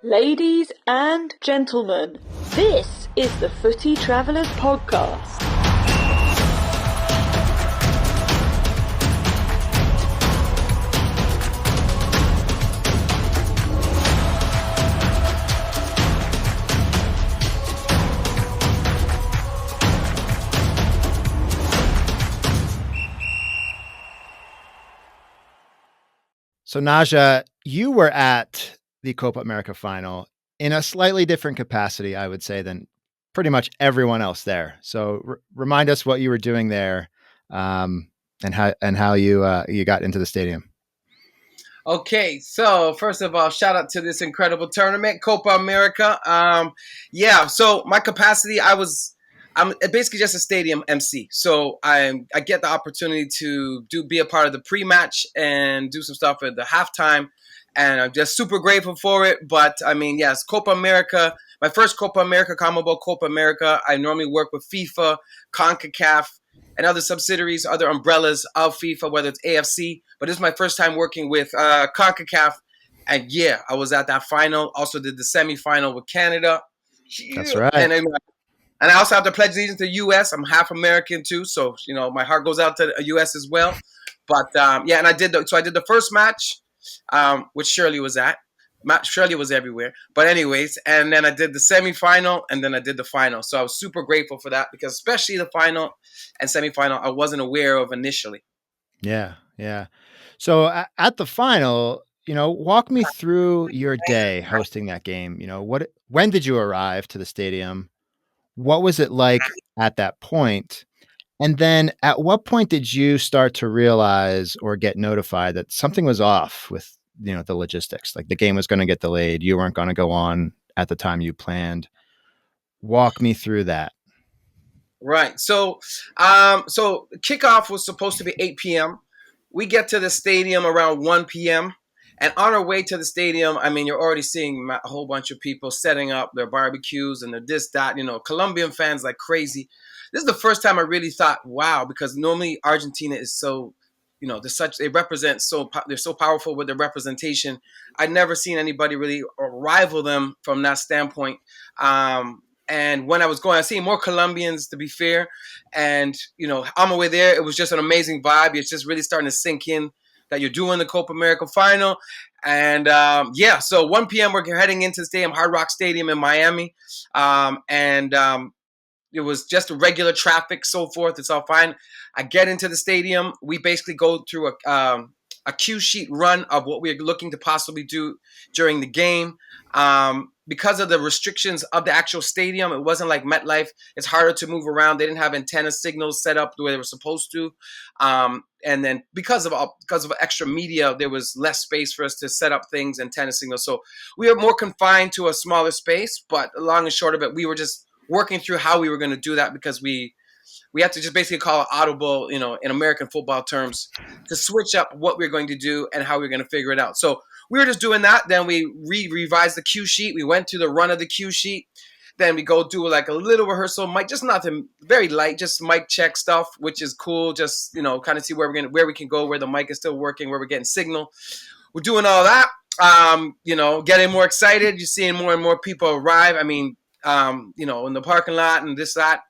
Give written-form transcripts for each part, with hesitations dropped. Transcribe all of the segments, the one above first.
Ladies and gentlemen, this is the Footy Travelers Podcast. So Najjah, you were at the Copa America Final in a slightly different capacity, I would say, than pretty much everyone else there. So remind us what you were doing there, and how you got into the stadium. Okay, so first of all, shout out to this incredible tournament, Copa America. So my capacity, I'm basically just a stadium MC. So I get the opportunity to be a part of the pre-match and do some stuff at the halftime, and I'm just super grateful for it. But I mean, yes, Copa America, my first Copa America, CONMEBOL Copa America. I normally work with FIFA, CONCACAF, and other subsidiaries, other umbrellas of FIFA, whether it's AFC. But this is my first time working with CONCACAF. And yeah, I was at that final. Also did the semifinal with Canada. That's right. And I also have to pledge allegiance to the U.S. I'm half American too, so my heart goes out to the U.S. as well. But and I did the first match, which Shirley was at. Shirley was everywhere. But anyways, and then I did the semifinal, and then I did the final. So I was super grateful for that, because especially the final and semifinal, I wasn't aware of initially. Yeah. So at the final, walk me through your day hosting that game. When did you arrive to the stadium? What was it like at that point? And then at what point did you start to realize or get notified that something was off with, the logistics? Like the game was going to get delayed. You weren't going to go on at the time you planned. Walk me through that. Right. So kickoff was supposed to be 8 p.m. We get to the stadium around 1 p.m. And on our way to the stadium, I mean, you're already seeing a whole bunch of people setting up their barbecues and their this, that, Colombian fans like crazy. This is the first time I really thought, wow, because normally Argentina is so, they're so powerful with their representation. I'd never seen anybody really rival them from that standpoint. And when I was going, I seen more Colombians, to be fair. And, on my way there, it was just an amazing vibe. It's just really starting to sink in that you're doing the Copa America Final. And so 1 p.m. we're heading into the stadium, Hard Rock Stadium in Miami. It was just a regular traffic, so forth. It's all fine. I get into the stadium. We basically go through a cue sheet run of what we're looking to possibly do during the game. Because of the restrictions of the actual stadium, it wasn't like MetLife. It's harder to move around. They didn't have antenna signals set up the way they were supposed to. And then because of extra media, there was less space for us to set up things, antenna signals. So we were more confined to a smaller space. But long and short of it, we were just working through how we were going to do that, because we had to just basically call it audible, in American football terms, to switch up what we're going to do and how we're going to figure it out. So we were just doing that. Then we revised the cue sheet. We went to the run of the cue sheet. Then we go do like a little rehearsal, just nothing very light, just mic check stuff, which is cool. Just, kind of see where we can go, where the mic is still working, where we're getting signal. We're doing all that, getting more excited. You're seeing more and more people arrive. I mean, in the parking lot and this, that,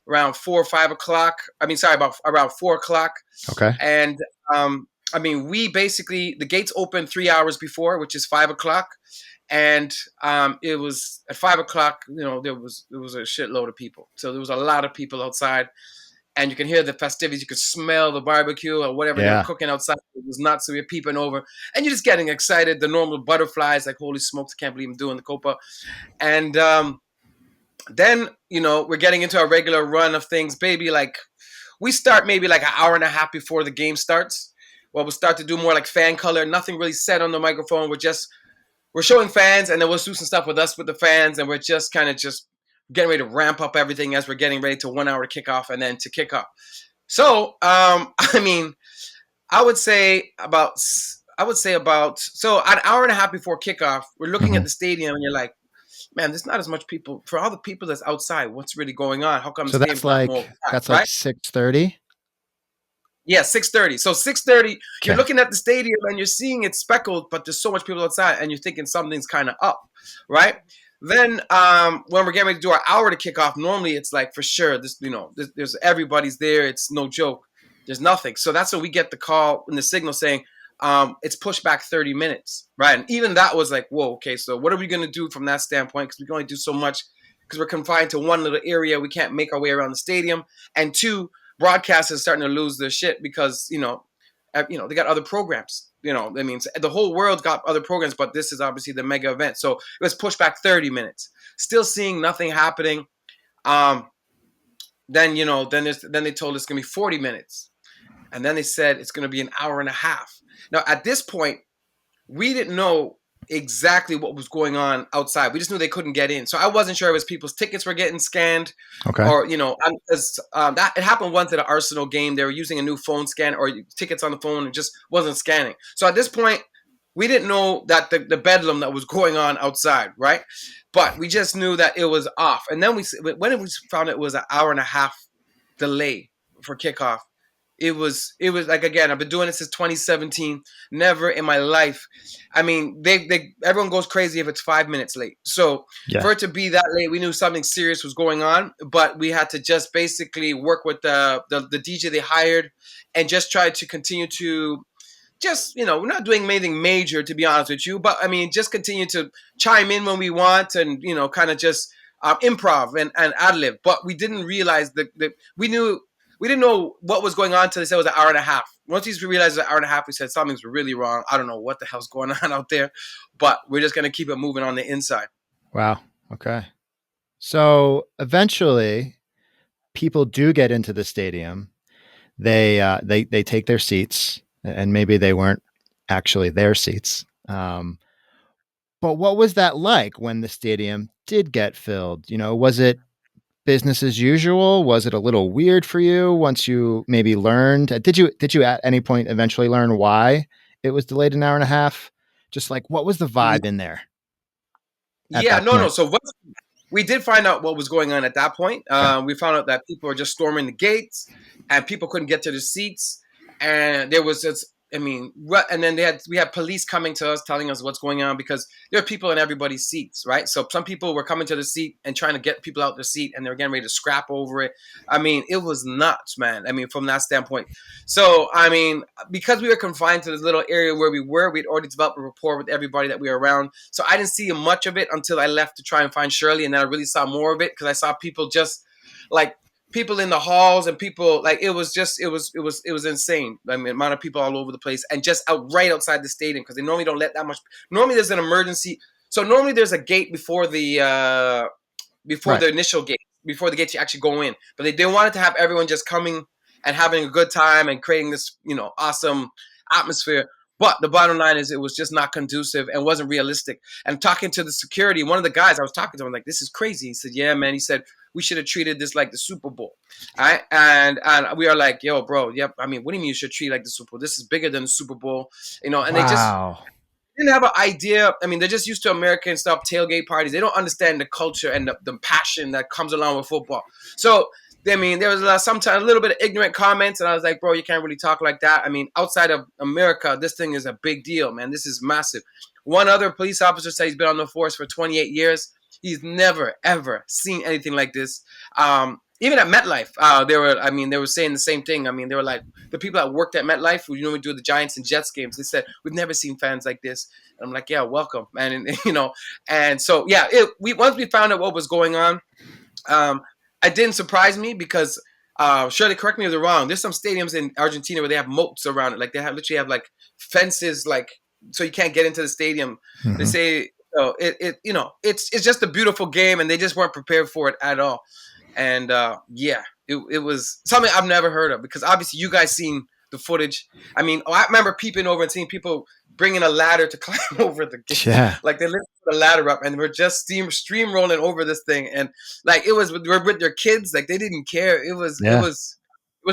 around 4 or 5 o'clock. About around 4 o'clock. Okay. And, we basically, the gates opened 3 hours before, which is 5 o'clock. And it was at 5 o'clock, there was a shitload of people. So there was a lot of people outside, and you can hear the festivities. You could smell the barbecue or whatever they're cooking outside. It was nuts. So you're peeping over, and you're just getting excited. The normal butterflies, like, holy smokes, I can't believe I'm doing the Copa. And then, we're getting into our regular run of things, baby. Like, we start maybe like an hour and a half before the game starts. Well, we'll start to do more like fan color. Nothing really said on the microphone. We're showing fans, and then we'll do some stuff with us with the fans, and we're just kind of just getting ready to ramp up everything as we're getting ready to 1 hour to kick off, and then to kick off. So, I would say about an hour and a half before kickoff, we're looking at the stadium, and you're like, man, there's not as much people. For all the people that's outside, what's really going on? How come? So that's like 6:30. Yeah, 6:30. So 6:30, Okay. you're looking at the stadium and you're seeing it speckled, but there's so much people outside, and you're thinking something's kind of up, right? Then when we're getting ready to do our hour to kick off, normally it's like for sure, there's everybody's there. It's no joke. There's nothing. So that's when we get the call and the signal saying it's pushed back 30 minutes, right? And even that was like, whoa, okay, so what are we going to do from that standpoint? Because we can only do so much because we're confined to one little area. We can't make our way around the stadium. And two, broadcasters starting to lose their shit because they got other programs. I mean, the whole world got other programs, but this is obviously the mega event. So it was pushed back 30 minutes. Still seeing nothing happening. Then they told us it's going to be 40 minutes. And then they said it's going to be an hour and a half. Now, at this point, we didn't know exactly what was going on outside. We just knew they couldn't get in. So I wasn't sure if it was people's tickets were getting scanned. Okay. Or, that it happened once at an Arsenal game. They were using a new phone scan or tickets on the phone and just wasn't scanning. So at this point, we didn't know that the bedlam that was going on outside, right? But we just knew that it was off. And then when we found it was an hour and a half delay for kickoff, it was like, again, I've been doing it since 2017. Never in my life. I mean, everyone goes crazy if it's 5 minutes late. So for it to be that late, we knew something serious was going on. But we had to just basically work with the DJ they hired and just try to continue to we're not doing anything major, to be honest with you. But I mean, just continue to chime in when we want and kind of just improv and ad lib. But we didn't realize that we didn't know what was going on until they said it was an hour and a half. Once we realized it was an hour and a half, we said something's really wrong. I don't know what the hell's going on out there, but we're just going to keep it moving on the inside. Wow. Okay. So eventually people do get into the stadium. They take their seats, and maybe they weren't actually their seats. But what was that like when the stadium did get filled? Was it business as usual? Was it a little weird for you once you maybe learned? Did you at any point eventually learn why it was delayed an hour and a half? Just like, what was the vibe in there? No. So we did find out what was going on at that point. We found out that people were just storming the gates and people couldn't get to the seats. And there was and then we had police coming to us, telling us what's going on because there are people in everybody's seats, right? So some people were coming to the seat and trying to get people out their seat, and they were getting ready to scrap over it. I mean, it was nuts, man. I mean, from that standpoint. So, I mean, because we were confined to this little area where we'd already developed a rapport with everybody that we were around. So I didn't see much of it until I left to try and find Shirley, and then I really saw more of it because I saw people just like people in the halls and people like it was insane. I mean, the amount of people all over the place and just right outside the stadium because they normally don't let that much. Normally there's an emergency. So normally there's a gate before the initial gate, before the gates you actually go in. But they wanted to have everyone just coming and having a good time and creating this, awesome atmosphere. But the bottom line is it was just not conducive and wasn't realistic. And talking to the security, one of the guys I was talking to, I'm like, this is crazy. He said, yeah, man. He said, we should have treated this like the Super Bowl. All right. And we are like, yo, bro. Yep. I mean, what do you mean you should treat it like the Super Bowl? This is bigger than the Super Bowl, and they just didn't have an idea. I mean, they're just used to American stuff, tailgate parties. They don't understand the culture and the passion that comes along with football. So, I mean, there was sometimes a little bit of ignorant comments, and I was like, bro, you can't really talk like that. I mean, outside of America, this thing is a big deal, man. This is massive. One other police officer said he's been on the force for 28 years. He's never, ever seen anything like this. Even at MetLife, they were saying the same thing. I mean, they were like, the people that worked at MetLife, who we do the Giants and Jets games, they said, we've never seen fans like this. And I'm like, yeah, welcome, man. And so, yeah, once we found out what was going on, it didn't surprise me because, Shirley, correct me if I'm wrong, there's some stadiums in Argentina where they have moats around it. Like they literally have like fences, like, so you can't get into the stadium. Mm-hmm. They say, it's just a beautiful game and they just weren't prepared for it at all. And it was something I've never heard of because obviously you guys seen the footage. I mean, I remember peeping over and seeing people bringing a ladder to climb over the gate. Yeah. Like they lifted the ladder up and we're just stream rolling over this thing. And like we're with their kids, like they didn't care. It was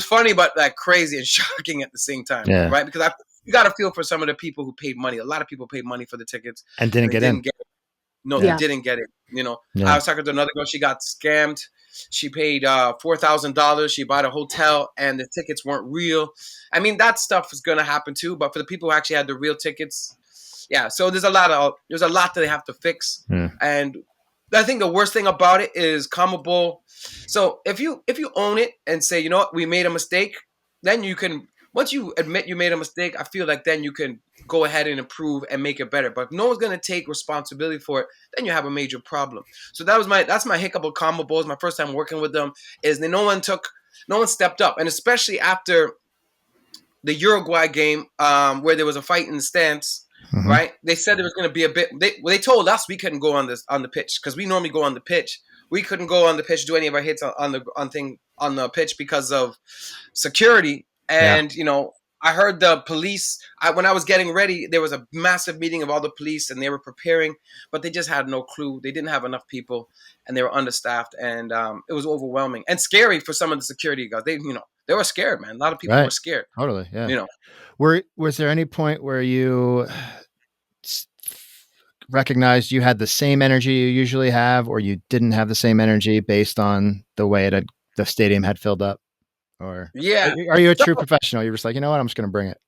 funny, but like crazy and shocking at the same time. Yeah. Right? Because you got to feel for some of the people who paid money. A lot of people paid money for the tickets. And didn't get in. No, they didn't get it. I was talking to another girl. She got scammed. She paid $4,000. She bought a hotel, and the tickets weren't real. I mean, that stuff is gonna happen too. But for the people who actually had the real tickets, yeah. So there's a lot that they have to fix, and I think the worst thing about it is CONMEBOL. So if you own it and say, you know what, we made a mistake, then you can. Once you admit you made a mistake, I feel like then you can go ahead and improve and make it better. But if no one's gonna take responsibility for it, then you have a major problem. So that's my hiccup with CONMEBOL. It's my first time working with them. Is that no one stepped up, and especially after the Uruguay game, where there was a fight in the stands. Mm-hmm. Right? They said there was going to be a bit. They told us we couldn't go on the pitch because we normally go on the pitch. We couldn't go on the pitch, do any of our hits on the pitch because of security. And you know, I heard the police. When I was getting ready, there was a massive meeting of all the police, and they were preparing, but they just had no clue. They didn't have enough people, and they were understaffed, and it was overwhelming and scary for some of the security guys. They were scared, man. A lot of people were scared. Totally, yeah. You know, was there any point where you recognized you had the same energy you usually have, or you didn't have the same energy based on the way the stadium had filled up? Or are you a true professional? You're just like, you know what, I'm just going to bring it.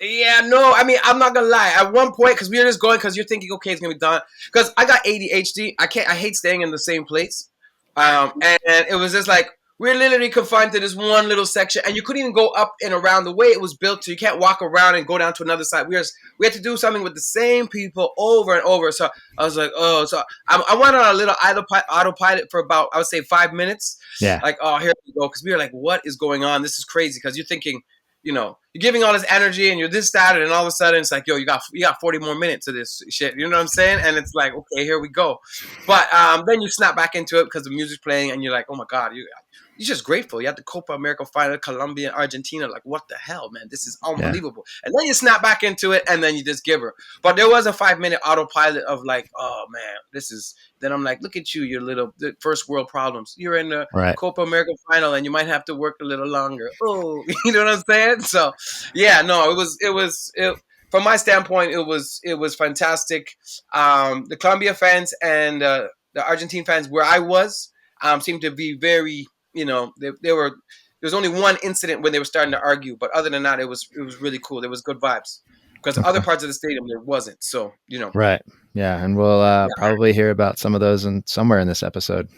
Yeah, no, I mean, I'm not gonna lie. At one point, because we were just going, because you're thinking, okay, it's gonna be done. Because I got ADHD. I hate staying in the same place. And it was just like, we're literally confined to this one little section, and you couldn't even go up and around the way it was built to. You can't walk around and go down to another side. We had to do something with the same people over and over. So I was like, oh, so I went on a little autopilot for about, I would say, 5 minutes. Yeah. Like, oh, here we go. Because we were like, what is going on? This is crazy. Because you're thinking, you know, you're giving all this energy and you're this, that, and all of a sudden it's like, yo, you got 40 more minutes of this shit. You know what I'm saying? And it's like, okay, here we go. But then you snap back into it because the music's playing and you're like, oh my God, you're just grateful. You had the Copa América Final, Colombia and Argentina. Like, what the hell, man? This is unbelievable. Yeah. And then you snap back into it and then you just give her. But there was a 5-minute autopilot of like, oh man, this is. Then I'm like, look at you, your little first world problems. You're in the Copa América Final and you might have to work a little longer. Oh, you know what I'm saying? So, yeah, no, it was from my standpoint, it was fantastic. The Colombia fans and the Argentine fans where I was seemed to be very. You know, there was only one incident when they were starting to argue, but other than that, it was really cool. There was good vibes because other parts of the stadium there wasn't. So, you know, right, yeah, and we'll probably hear about some of those somewhere in this episode.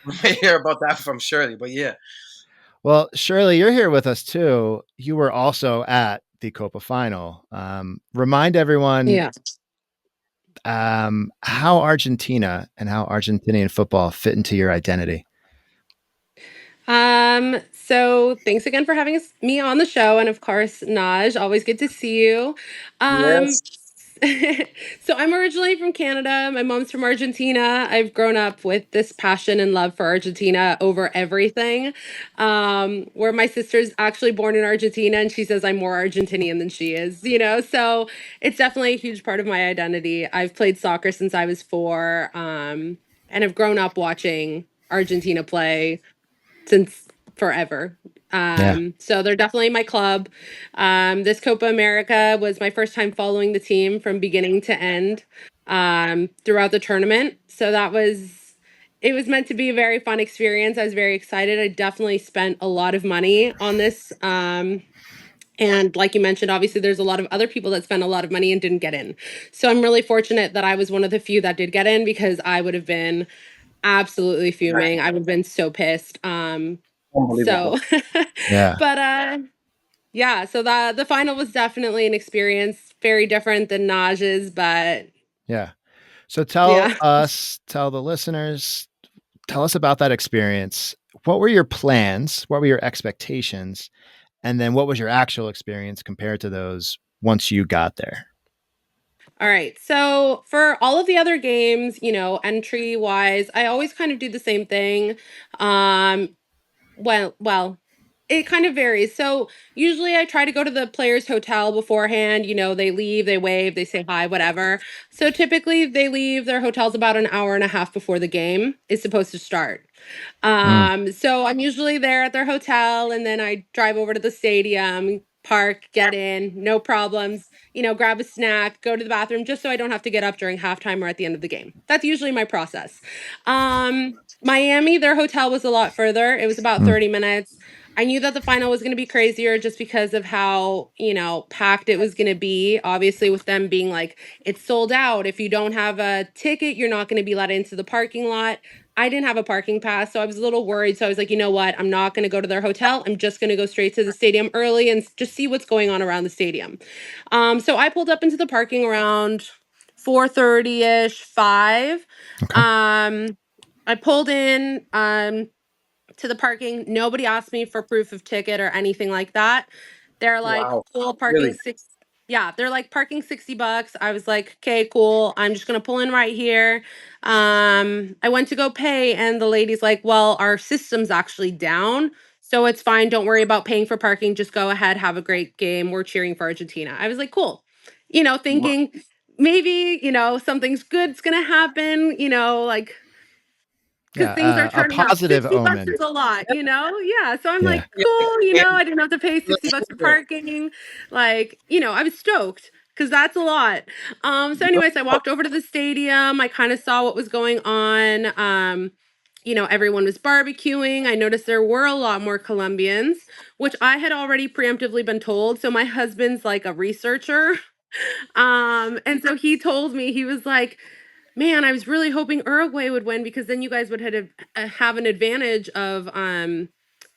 We may hear about that from Shirley, but yeah. Well, Shirley, you're here with us too. You were also at the Copa Final. Remind everyone, how Argentina and how Argentinian football fit into your identity. So thanks again for having me on the show. And of course, Naj, always good to see you. Yes. So I'm originally from Canada. My mom's from Argentina. I've grown up with this passion and love for Argentina over everything. Where my sister's actually born in Argentina and she says I'm more Argentinian than she is, you know? So it's definitely a huge part of my identity. I've played soccer since I was 4, and I've grown up watching Argentina play since forever. So they're definitely my club. This Copa America was my first time following the team from beginning to end throughout the tournament. So it was meant to be a very fun experience. I was very excited. I definitely spent a lot of money on this. And like you mentioned, obviously there's a lot of other people that spent a lot of money and didn't get in. So I'm really fortunate that I was one of the few that did get in because I would have been absolutely fuming. I would have been so pissed. So yeah. But yeah, so the final was definitely an experience, very different than Najjah's, but yeah. So tell the listeners, tell us about that experience. What were your plans? What were your expectations? And then what was your actual experience compared to those once you got there? All right. So for all of the other games, you know, entry wise, I always kind of do the same thing. Well, it kind of varies. So usually I try to go to the players' hotel beforehand. You know, they leave, they wave, they say hi, whatever. So typically they leave their hotels about an hour and a half before the game is supposed to start. So I'm usually there at their hotel and then I drive over to the stadium, park, get in, no problems, grab a snack, go to the bathroom, just so I don't have to get up during halftime or at the end of the game. That's usually my process. Miami, their hotel was a lot further. It was about 30 minutes. I knew that the final was going to be crazier just because of how, packed it was going to be. Obviously, with them being like, it's sold out. If you don't have a ticket, you're not going to be let into the parking lot. I didn't have a parking pass, so I was a little worried. So I was like, you know what? I'm not going to go to their hotel. I'm just going to go straight to the stadium early and just see what's going on around the stadium. So I pulled up into the parking around 4:30-ish, 5. Okay. I pulled in to the parking. Nobody asked me for proof of ticket or anything like that. They're like, Wow. cool, parking Really? they're like parking $60. I was like, okay, cool. I'm just gonna pull in right here. I went to go pay, and the lady's like, well, our system's actually down, so it's fine. Don't worry about paying for parking. Just go ahead, have a great game. We're cheering for Argentina. I was like, cool. Thinking maybe, something's good's gonna happen, like because things are a turning up. positive 60 bucks omen. is a lot, Yeah. So I'm Yeah. like, cool, I didn't have to pay $60 for parking. Like, I was stoked because that's a lot. So anyways, I walked over to the stadium. I kind of saw what was going on. Everyone was barbecuing. I noticed there were a lot more Colombians, which I had already preemptively been told. So my husband's like a researcher. And so he told me, he was like, man, I was really hoping Uruguay would win because then you guys would have an advantage of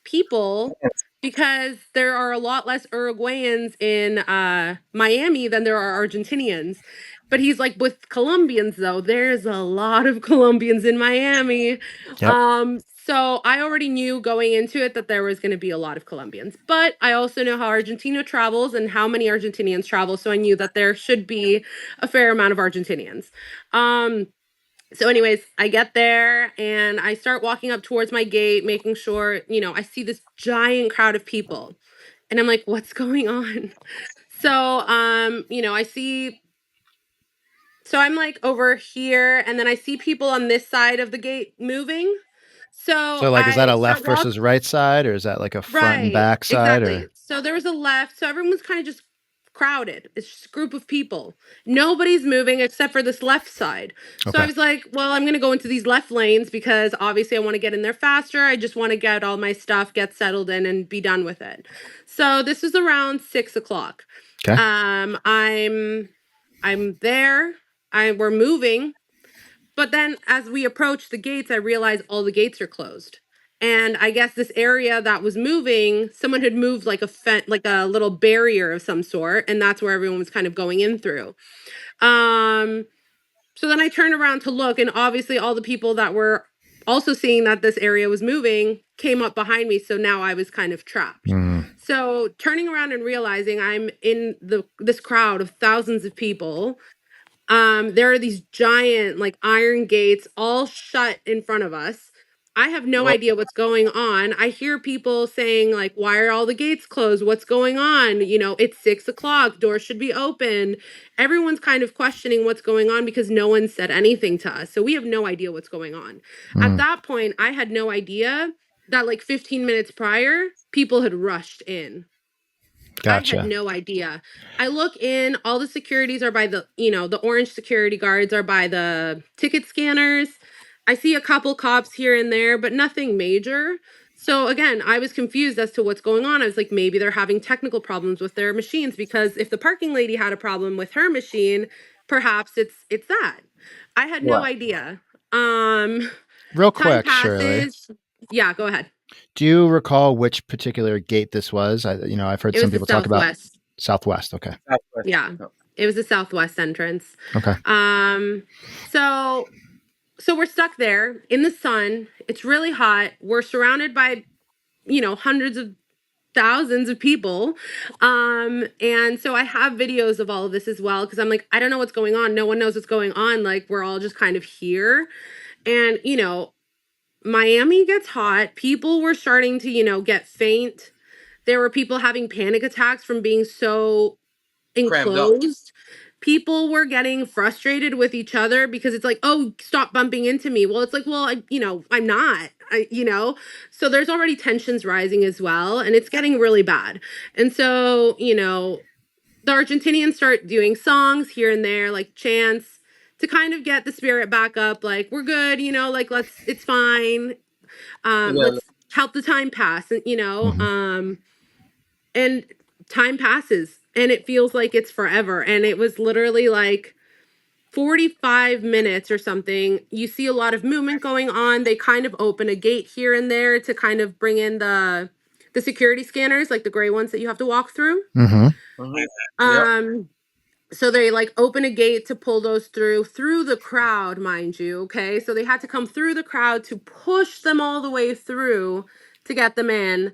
people, because there are a lot less Uruguayans in Miami than there are Argentinians. But he's like, with Colombians, though, there's a lot of Colombians in Miami. Yep. So I already knew going into it that there was going to be a lot of Colombians. But I also know how Argentina travels and how many Argentinians travel. So I knew that there should be a fair amount of Argentinians. So anyways, I get there and I start walking up towards my gate, making sure, I see this giant crowd of people. And I'm like, what's going on? So, I see, so I'm like over here, and then I see people on this side of the gate moving. So like, is that I a left start versus right side, or is that like a front and Right, back side, exactly. or? So there was a left, so everyone was kind of just crowded. It's just a group of people. Nobody's moving except for this left side. So I Okay. was like, well, I'm going to go into these left lanes because obviously I want to get in there faster. I just want to get all my stuff, get settled in, and be done with it. So this was around 6 o'clock. Okay. I'm there. We're moving. But then as we approach the gates, I realize all the gates are closed. And I guess this area that was moving, someone had moved like a little barrier of some sort, and that's where everyone was kind of going in through. So then I turned around to look, and obviously all the people that were also seeing that this area was moving came up behind me, so now I was kind of trapped. So turning around and realizing I'm in this crowd of thousands of people. There are these giant like iron gates all shut in front of us. I have no idea what's going on. I hear people saying like, why are all the gates closed? What's going on? It's 6 o'clock. Doors should be open. Everyone's kind of questioning what's going on because no one said anything to us. So we have no idea what's going on. At that point, I had no idea that like 15 minutes prior, people had rushed in. Gotcha. I had no idea. I look in, all the securities are by the orange security guards are by the ticket scanners. I see a couple cops here and there, but nothing major. So again, I was confused as to what's going on. I was like, maybe they're having technical problems with their machines, because if the parking lady had a problem with her machine, perhaps it's that. I had no idea. Real Time quick, Shirley, passes. Yeah, go ahead. do you recall which particular gate this was? I've heard It some was the people talk about Southwest. Southwest. Okay. Yeah. It was the Southwest entrance. Okay. So we're stuck there in the sun. It's really hot. We're surrounded by, hundreds of thousands of people. And so I have videos of all of this as well, because I'm like, I don't know what's going on. No one knows what's going on. Like, we're all just kind of here. And, Miami gets hot. People were starting to, get faint. There were people having panic attacks from being so enclosed. people were getting frustrated with each other because it's like, oh, stop bumping into me. Well, it's like, well, I'm not. So there's already tensions rising as well, and it's getting really bad. And so, the Argentinians start doing songs here and there, like chants, to kind of get the spirit back up. Like, we're good, like, it's fine. Let's help the time pass, and time passes and it feels like it's forever. And it was literally like 45 minutes or something. You see a lot of movement going on. They kind of open a gate here and there to kind of bring in the security scanners, like the gray ones that you have to walk through. So they like open a gate to pull those through the crowd, mind you. Okay, so they had to come through the crowd to push them all the way through to get them in.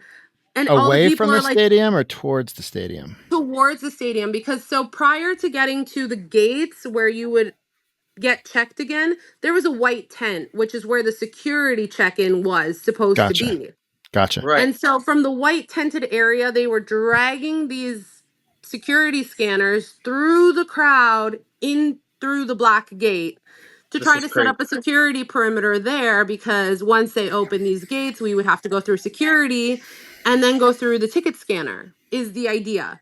And all the Away people from are the like stadium or towards the stadium? towards the stadium, because so prior to getting to the gates where you would get checked again, there was a white tent, which is where the security check-in was supposed to be. Gotcha. Right. And so from the white tented area, they were dragging these security scanners through the crowd in through the black gate to try to set up a security perimeter there, because once they open these gates, we would have to go through security and then go through the ticket scanner is the idea.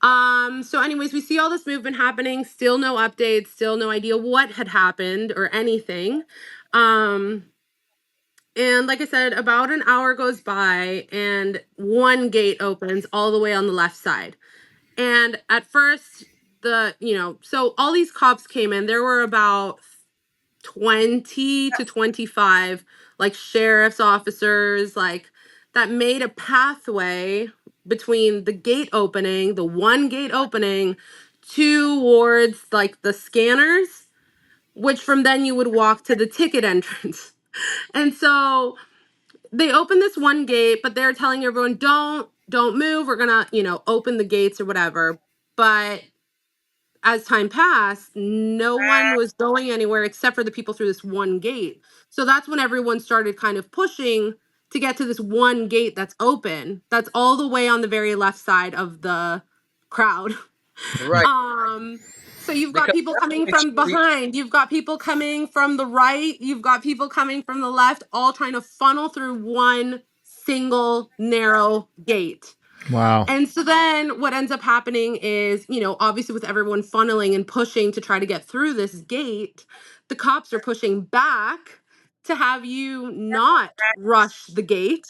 So anyways, we see all this movement happening, still no updates, still no idea what had happened or anything. And like I said, about an hour goes by and one gate opens all the way on the left side. And at first, so all these cops came in. There were about 20 to 25 like sheriff's officers, like, that made a pathway between the one gate opening towards like the scanners, which from then you would walk to the ticket entrance. And so they opened this one gate, but they're telling everyone, don't move. We're gonna, open the gates or whatever. But as time passed, no one was going anywhere except for the people through this one gate. So that's when everyone started kind of pushing to get to this one gate that's open. That's all the way on the very left side of the crowd. Right. So you've got people coming from behind, you've got people coming from the right, you've got people coming from the left, all trying to funnel through one single narrow gate. Wow. And so then what ends up happening is, obviously with everyone funneling and pushing to try to get through this gate, the cops are pushing back to have you not rush the gate.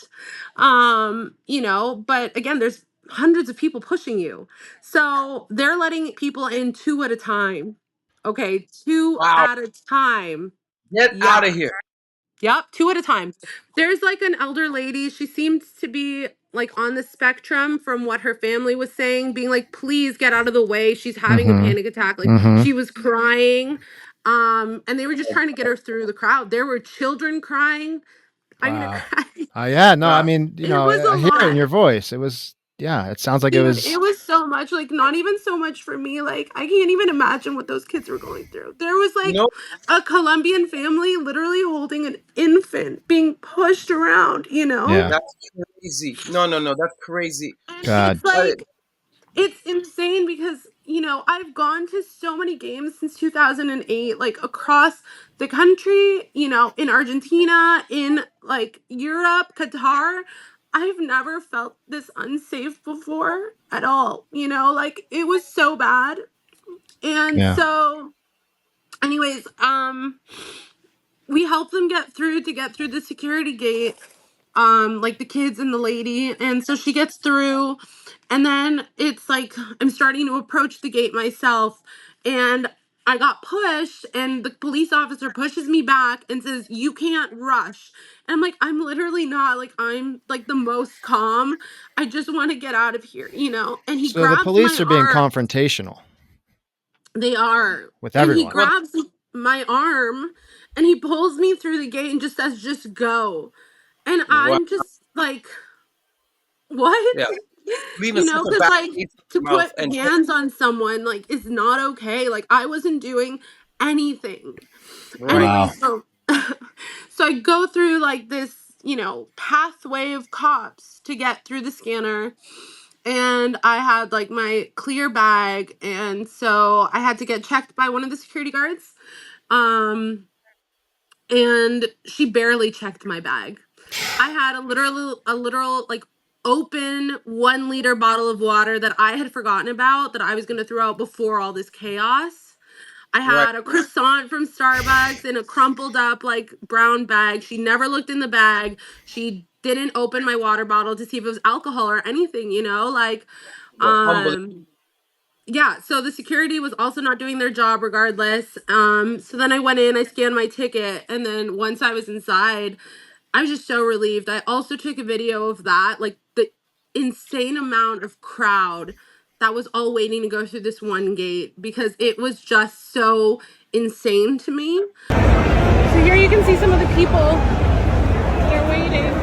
But again, there's hundreds of people pushing you. So they're letting people in two at a time. Okay, two at a time. Get out of here. Yep, two at a time. There's like an elder lady. She seems to be like on the spectrum from what her family was saying, being like, please get out of the way. She's having a panic attack. Like she was crying. And they were just trying to get her through the crowd. There were children crying. I'm gonna cry. Yeah, no, I mean, It was a I hear it in lot. your voice. It was, it sounds like Dude, it was so much, like not even so much for me. Like I can't even imagine what those kids were going through. There was like a Colombian family literally holding an infant being pushed around, Yeah. That's crazy. No, that's crazy. God. It's like, it's insane because, I've gone to so many games since 2008, like across the country, in Argentina, in like Europe, Qatar. I've never felt this unsafe before at all, like it was so bad. And so anyways, we helped them get through the security gate, like the kids and the lady. And so she gets through, and then it's like I'm starting to approach the gate myself, and I got pushed, and the police officer pushes me back and says, you can't rush. And I'm like, I'm literally not, like, I'm like the most calm. I just want to get out of here, and he So grabs the police my are being arm. confrontational. They are. With everyone. And he grabs my arm and he pulls me through the gate and just says, just go. And I'm just like, what? Yeah. Because like to put hands on someone like is not okay. Like I wasn't doing anything. Anyway, so I go through like this, pathway of cops to get through the scanner. and I had like my clear bag, and so I had to get checked by one of the security guards. And she barely checked my bag. I had a literal like open 1 liter bottle of water that I had forgotten about that I was going to throw out before all this chaos. I Right. had a croissant from Starbucks in a crumpled up like brown bag. She never looked in the bag. She didn't open my water bottle to see if it was alcohol or anything, you know, like yeah, so the security was also not doing their job regardless. So then I went in, I scanned my ticket, and then once I was inside, I was just so relieved. I also took a video of that, like the insane amount of crowd that was all waiting to go through this one gate because it was just so insane to me. So here you can see some of the people that are waiting.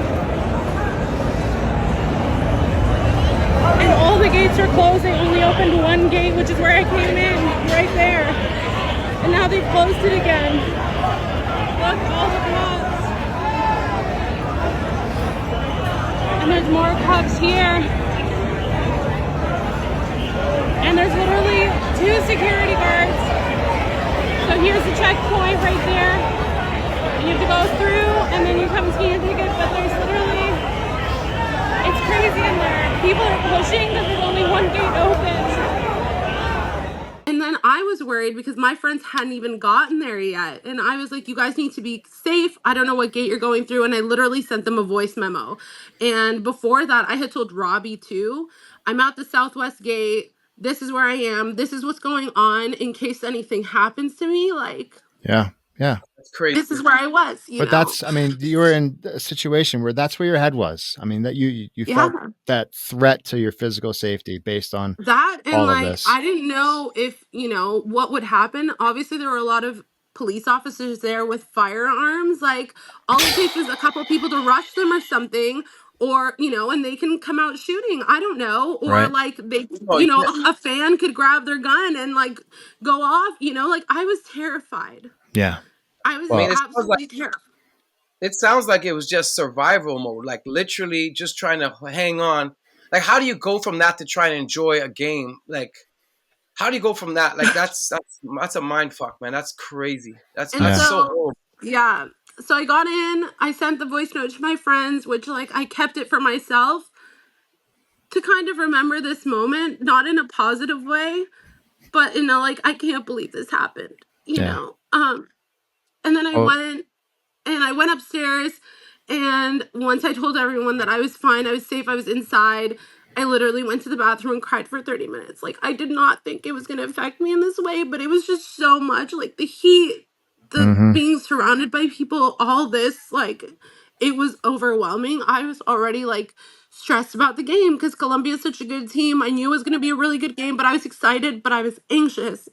And all the gates are closed. They only opened one gate, which is where I came in, right there. And now they've closed it again. Look, all the cups. And there's more cups here. And there's literally 2 security guards. So here's the checkpoint right there. You have to go through, and then you come scan your ticket, but there's literally, it's crazy in there. People are pushing because there's only one gate open. And then I was worried because my friends hadn't even gotten there yet. And I was like, you guys need to be safe. I don't know what gate you're going through. And I literally sent them a voice memo. And before that, I had told Robbie too, I'm at the Southwest gate. This is where I am. This is what's going on in case anything happens to me. Like, yeah. That's crazy. This is where I was. But that's, I mean, you were in a situation where that's where your head was. I mean, that you felt that threat to your physical safety based on that, and all like of this. I didn't know if what would happen. Obviously, there were a lot of police officers there with firearms. Like all it takes is a couple of people to rush them or something, or and they can come out shooting. I don't know, or Right. like they, a fan could grab their gun and like go off. Like I was terrified. Yeah. I was absolutely terrified. It sounds like it was just survival mode, like literally just trying to hang on. Like, how do you go from that to try and enjoy a game? Like, how do you go from that? Like, that's a mind fuck, man. That's crazy. That's so horrible. Yeah. So I got in, I sent the voice note to my friends, which like I kept it for myself to kind of remember this moment, not in a positive way, but like, I can't believe this happened, you know? And then I went upstairs, and once I told everyone that I was fine, I was safe, I was inside, I literally went to the bathroom and cried for 30 minutes. Like, I did not think it was going to affect me in this way, but it was just so much, like, the heat, the being surrounded by people, all this, like, it was overwhelming. I was already, like, stressed about the game because Colombia is such a good team. I knew it was going to be a really good game, but I was excited, but I was anxious,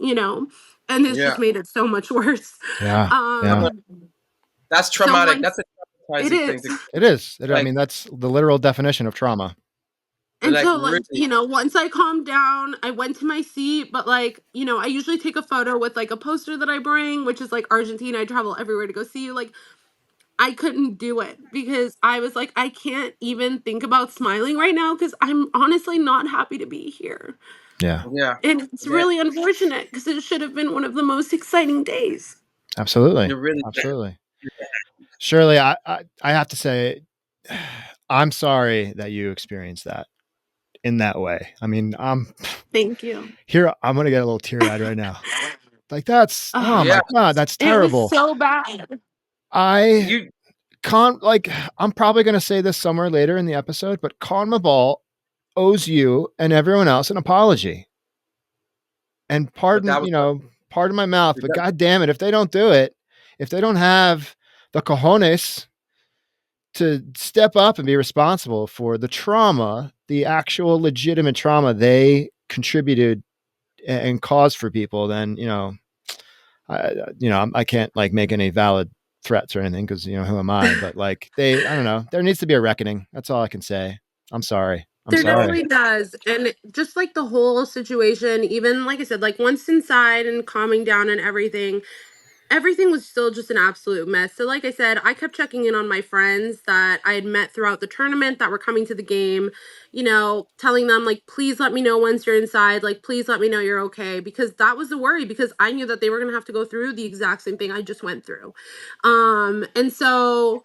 and this just made it so much worse. That's traumatic. That's a traumatizing thing. It is. I mean, that's the literal definition of trauma. And so, like, once I calmed down, I went to my seat, but like, I usually take a photo with like a poster that I bring, which is like Argentina. I travel everywhere to go see you. Like, I couldn't do it because I was like, I can't even think about smiling right now because I'm honestly not happy to be here. Yeah. And it's really unfortunate because it should have been one of the most exciting days. Absolutely. Absolutely. Shirley, I have to say, I'm sorry that you experienced that in that way. I mean, thank you. Here, I'm going to get a little teary-eyed right now. Like that's, my God, that's terrible. It was so bad. I'm probably going to say this somewhere later in the episode, but CONMEBOL owes you and everyone else an apology. And pardon my mouth, but God damn it, if they don't do it, if they don't have the cojones to step up and be responsible for the trauma, the actual legitimate trauma they contributed and caused for people, then, I can't like make any valid threats or anything because, who am I? But like I don't know, there needs to be a reckoning. That's all I can say. I'm sorry. There definitely does. And just like the whole situation, even like I said, like once inside and calming down and everything, everything was still just an absolute mess. So like I said, I kept checking in on my friends that I had met throughout the tournament that were coming to the game, telling them like, please let me know once you're inside, like, please let me know you're okay, because that was the worry, because I knew that they were going to have to go through the exact same thing I just went through. And so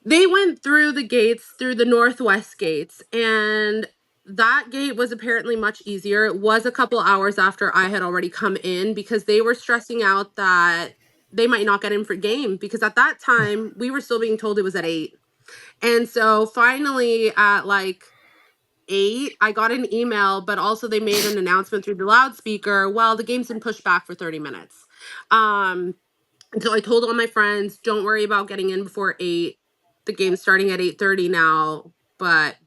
they went through the gates, through the northwest gates, and that gate was apparently much easier. It was a couple hours after I had already come in, because they were stressing out that they might not get in for game, because at that time we were still being told it was at 8. And so finally at like 8, I got an email, but also they made an announcement through the loudspeaker. Well, the game's been pushed back for 30 minutes. And so I told all my friends, don't worry about getting in before 8. The game's starting at 8:30 now, but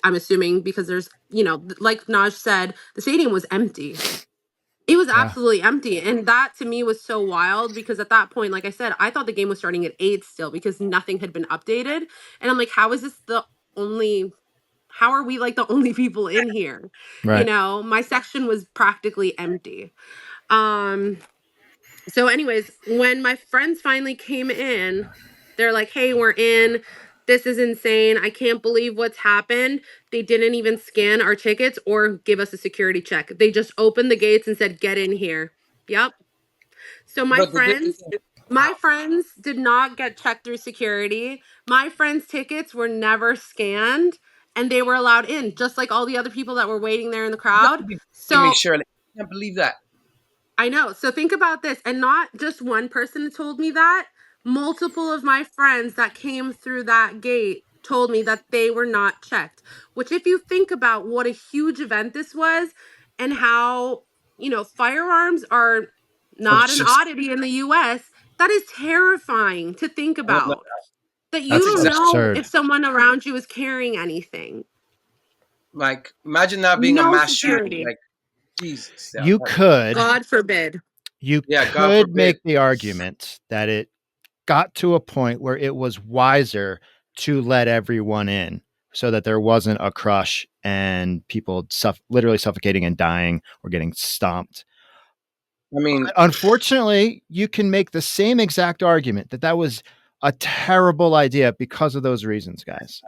I'm assuming because there's, like Naj said, the stadium was empty. It was absolutely empty. And that to me was so wild, because at that point, like I said, I thought the game was starting at 8 still, because nothing had been updated. And I'm like, how are we like the only people in here? Right. My section was practically empty. So anyways, when my friends finally came in, they're like, hey, we're in. This is insane. I can't believe what's happened. They didn't even scan our tickets or give us a security check. They just opened the gates and said, get in here. Yep. So my friends did not get checked through security. My friends' tickets were never scanned, and they were allowed in, just like all the other people that were waiting there in the crowd. So Shirley, I can't believe that. I know. So think about this. And not just one person told me that. Multiple of my friends that came through that gate told me that they were not checked. Which, if you think about what a huge event this was, and how, firearms are not an oddity in the US, that is terrifying to think about. That you don't know if someone around you is carrying anything. Like, imagine that being a mass shooting. Like, Jesus. You could. God forbid. You could make the argument that it got to a point where it was wiser to let everyone in, so that there wasn't a crush and people literally suffocating and dying or getting stomped. I mean, unfortunately, you can make the same exact argument that was a terrible idea because of those reasons, guys.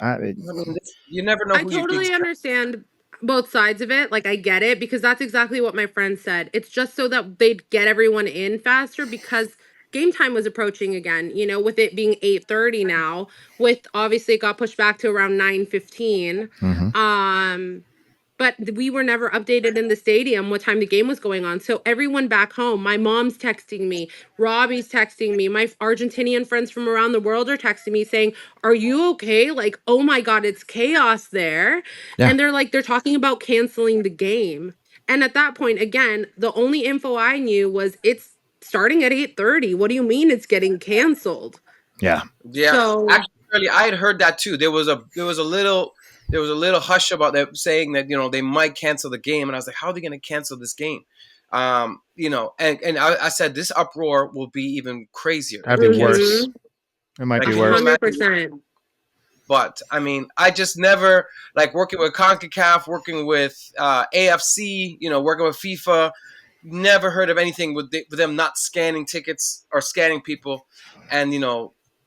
You never know. I totally understand both sides of it. Like, I get it, because that's exactly what my friend said. It's just so that they'd get everyone in faster, because game time was approaching again, with it being 8:30 now, with obviously it got pushed back to around 9:15. But we were never updated in the stadium what time the game was going on. So everyone back home, my mom's texting me, Robbie's texting me, my Argentinian friends from around the world are texting me saying, are you okay? Like, oh my God, it's chaos there. Yeah. And they're talking about canceling the game. And at that point, again, the only info I knew was it's starting at 8:30. What do you mean it's getting canceled? Yeah. Yeah. So, actually, I had heard that too. There was a little hush about that, saying that, they might cancel the game. And I was like, how are they going to cancel this game? And I said, this uproar will be even crazier. That'd be worse. It might be worse. 100%. But I mean, I just never, like, working with CONCACAF, working with AFC, working with FIFA, never heard of anything with them not scanning tickets or scanning people. And,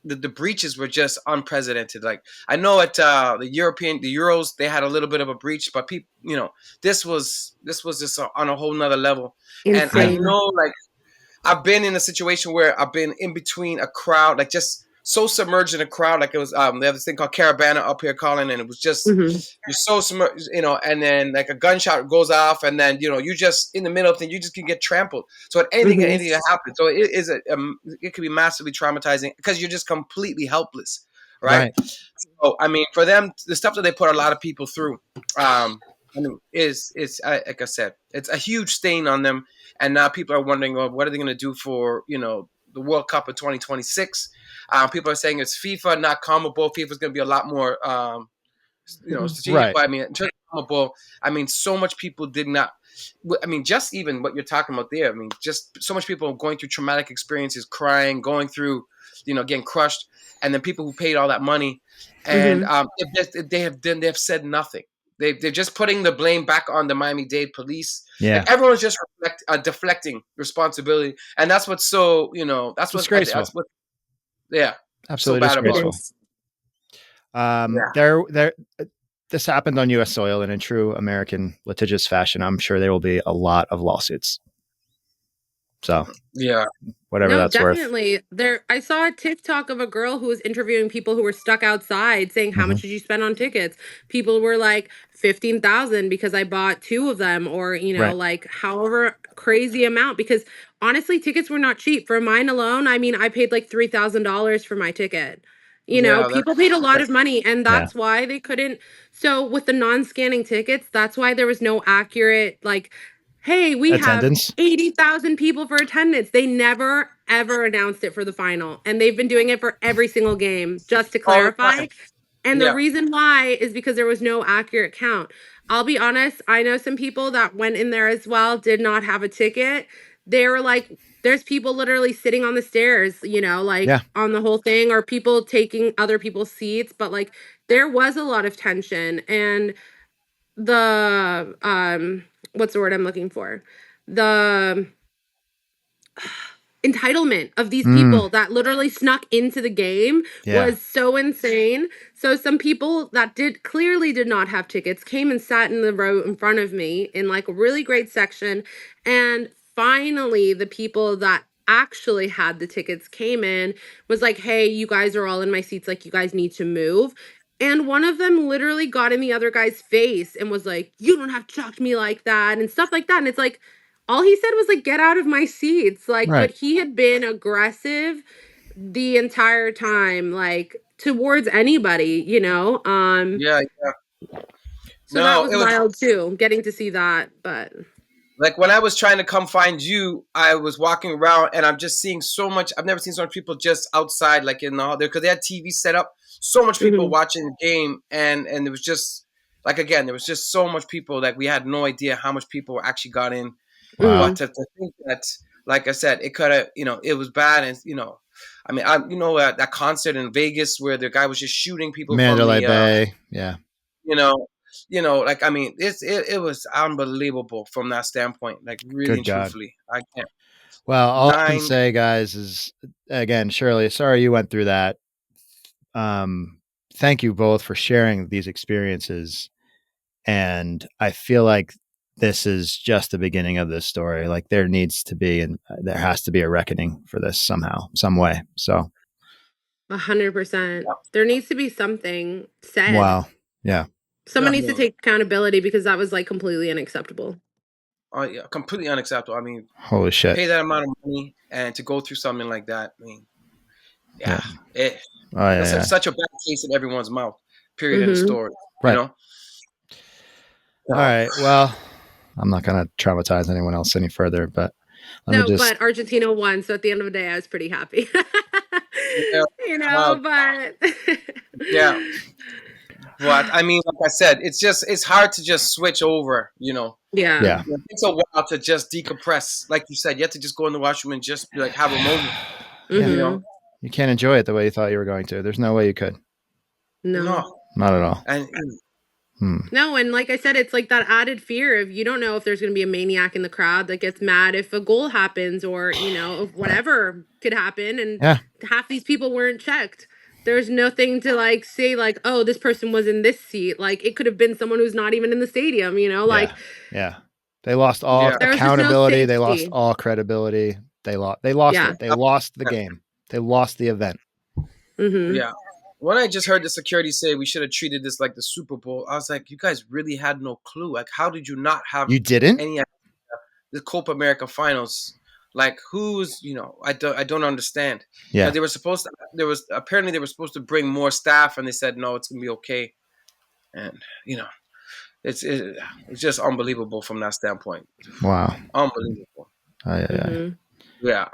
the breaches were just unprecedented. Like, I know at the Euros, they had a little bit of a breach, but people, this was just on a whole nother level. Insane. And I know, like, I've been in a situation where I've been in between a crowd, like, just so submerged in a crowd. Like, it was, they have this thing called Caravana up here, Colin, and it was just, you're so submerged, and then like a gunshot goes off, and then, you just in the middle of things, you just can get trampled. So anything can happen. So it is it can be massively traumatizing, because you're just completely helpless. Right. So, I mean, for them, the stuff that they put a lot of people through, is like I said, it's a huge stain on them. And now people are wondering, well, what are they going to do for, the World Cup of 2026? People are saying it's FIFA, not CONMEBOL. FIFA's going to be a lot more, strategic. Right. But I mean, in terms of CONMEBOL, I mean, so much people did not. I mean, just even what you're talking about there. I mean, just so much people going through traumatic experiences, crying, going through, getting crushed, and then people who paid all that money, and they have said nothing. they're just putting the blame back on the Miami-Dade police. Yeah. Like, everyone's just deflecting responsibility, and that's what's so that's what's disgraceful. that's what yeah, Absolutely so bad about disgraceful. This happened on U.S. soil, and in true American litigious fashion, I'm sure there will be a lot of lawsuits. So yeah, whatever No, that's worth. definitely. I saw a TikTok of a girl who was interviewing people who were stuck outside saying, how much did you spend on tickets? People were like 15,000 because I bought 2 of them, or, Right. like however crazy amount, because honestly, tickets were not cheap. For mine alone, I mean, I paid like $3,000 for my ticket. People paid a lot of money, and that's why they couldn't. So with the non-scanning tickets, that's why there was no accurate, like, hey, we Attendance. have 80,000 people for attendance. They never, ever announced it for the final. And they've been doing it for every single game, just to clarify. And the reason why is because there was no accurate count. I'll be honest, I know some people that went in there as well, did not have a ticket. They were like, there's people literally sitting on the stairs, on the whole thing, or people taking other people's seats. But like, there was a lot of tension. And the what's the word I'm looking for? The entitlement of these people that literally snuck into the game was so insane. So some people that clearly did not have tickets came and sat in the row in front of me in like a really great section. And finally, the people that actually had the tickets came in, was like, hey, you guys are all in my seats, like, you guys need to move. And one of them literally got in the other guy's face and was like, you don't have to talk to me like that, and stuff like that. And it's like, all he said was like, get out of my seats. Like, Right. But he had been aggressive the entire time, like, towards anybody, Yeah. So that was wild too, getting to see that. But like, when I was trying to come find you, I was walking around and I'm just seeing so much. I've never seen so much people just outside, like in the hall there, because they had TV set up. So much people watching the game, and it was just like, again, there was just so much people. Like, we had no idea how much people actually got in. Wow. But to think that, like I said, it could have, it was bad, and I mean, that concert in Vegas where the guy was just shooting people Mandalay from the, Bay, yeah. Like, I mean, it was unbelievable from that standpoint. Like, really and truthfully, I can't. Well, all I can say, guys, is, again, Shirley, sorry you went through that. Thank you both for sharing these experiences. And I feel like this is just the beginning of this story. Like, there needs to be, and there has to be a reckoning for this somehow, some way. So 100%. There needs to be something said. Wow. Yeah. Someone needs to take accountability, because that was like completely unacceptable. Yeah, completely unacceptable. I mean, holy shit. Pay that amount of money and to go through something like that. I mean, it's such a bad taste in everyone's mouth. Period. In the story. Right. All right. Well, I'm not going to traumatize anyone else any further, but but Argentina won, so at the end of the day, I was pretty happy. But But I mean, like I said, it's hard to just switch over, Yeah. It takes a while to just decompress. Like you said, you have to just go in the washroom and just like have a moment. You can't enjoy it the way you thought you were going to. There's no way you could. No. Not at all. No, and like I said, it's like that added fear of, you don't know if there's going to be a maniac in the crowd that gets mad if a goal happens, or, if whatever could happen. And half these people weren't checked. There's nothing to like say like, oh, this person was in this seat. Like, it could have been someone who's not even in the stadium, like. Yeah. They lost all accountability. They lost all credibility. They lost it. They lost the game. They lost the event. Yeah. When I just heard the security say we should have treated this like the Super Bowl, I was like, you guys really had no clue. Like, how did you not have any idea? The Copa America Finals? Like, who's, I don't understand. Yeah. They were supposed to, apparently they were supposed to bring more staff, and they said, no, it's going to be okay. And, it's just unbelievable from that standpoint. Wow. Unbelievable. Yeah.